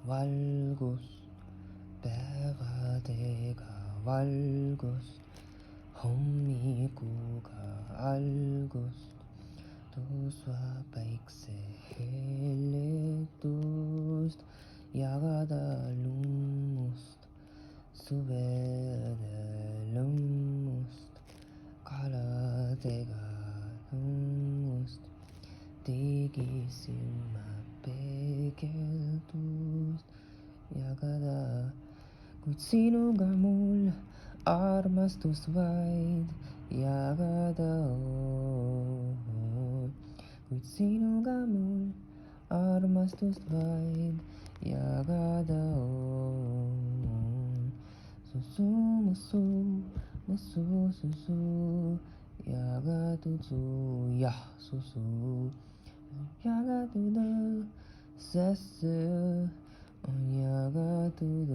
valgus, päevadega valgus, hommikuga algust, tõusva päikse helletust, jagada lummust, suvede lõmmust, kaladega lõmmust, tegi silma peegeldust jagada, kuid sinuga mul armastust vaid jagada on. Kuid sinuga mul armastust vaid jagada on. Su, jagatud suu, jah, su, jagatud, sest see on jagatud.